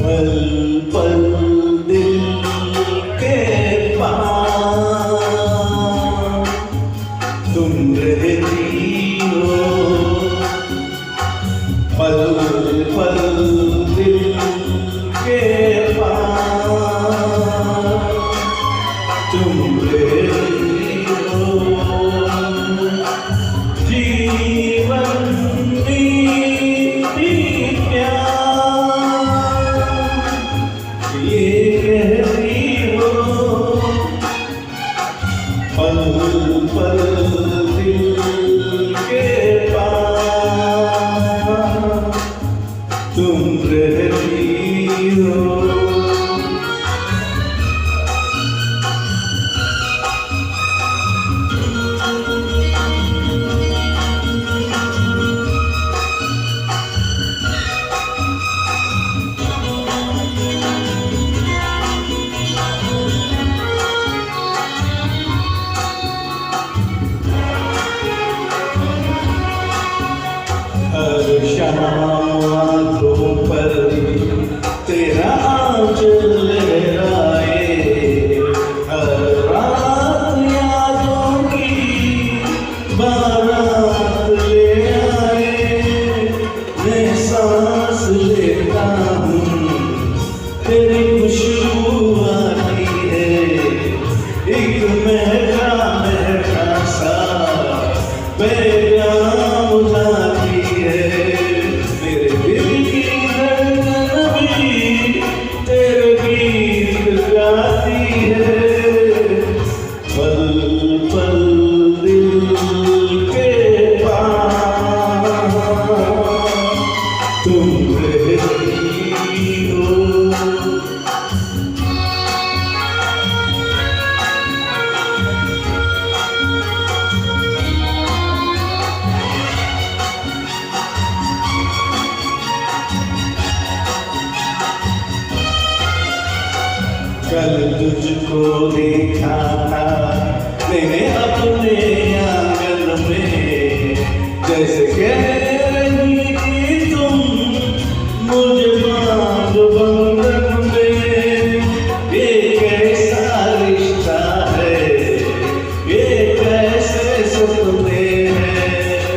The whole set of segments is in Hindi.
पल पल दिल के पास तुम रहती हो, पल पल दिल के पास तुम रहती हो। जीवन मीठी प्यार ये कहती हो, पल पल दिल के पास तुम रहती हो। हर शाम आंखों पर तेरा आंचल लहराए, हर रात यादों की बारात ले आए। मैं सांस लेता हूँ तेरी खुशबू आती है, एक महका महका सा पैगाम उठाती है। मेरे दिल की धड़कन भी तेरे गीत गाती है, पल पल दिल के पास तुम रहती हो। कल तुझको देखा था मैंने अपने आंगन में, जैसे कह रही थी तुम मुझे बांध बंधन में। ये कैसा रिश्ता है, ये कैसे सपने हैं,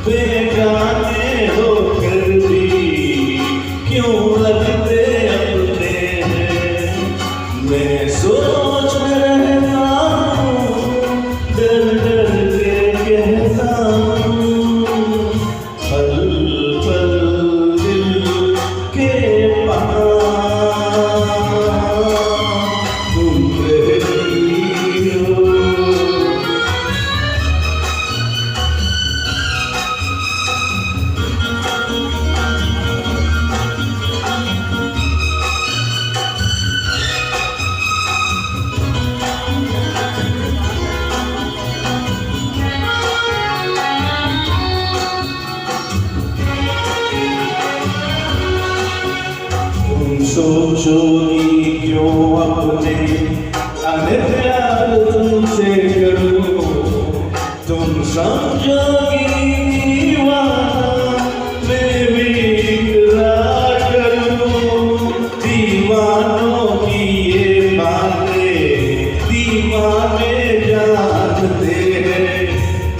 बेगाने होकर भी क्यों लगते अपने हैं। मैं सोच में रहता हूँ, डर डर के कहता हूँ, पल पल दिल के पास तुम रहती हो। तुम सोचोगी क्यों अपने अरे प्यार तुमसे करूं, तुम समझोगी दीवाना मैं भी इकरार करूं। दीवानों की ये बातें दीवाने जानते हैं,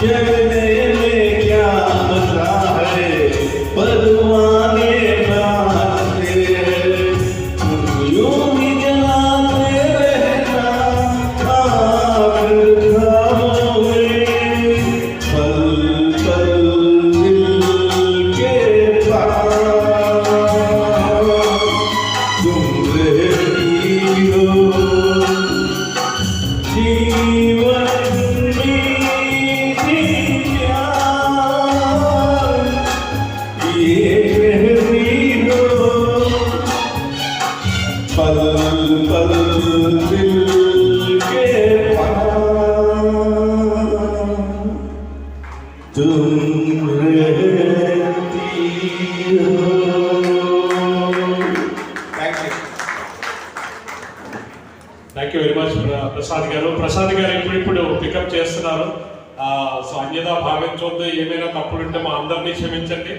जगने में क्या मजा है परवाने मानते हैं। तुम यूं ही जलाते रहना आग खाओ में, पल पल दिल के पास तुम रहती हो। जीवन मीठी प्यार ये कहती हो, पल पल दिल के पास तुम रहती हो। Thank you very much Prasad గారు. ప్రసాద్ గారు ఇప్పుడు పికప్ చేస్తున్నారు. సో అన్యదా భావించొద్దు, ఏమైనా తప్పులుంటే మా అందరినీ క్షమించండి.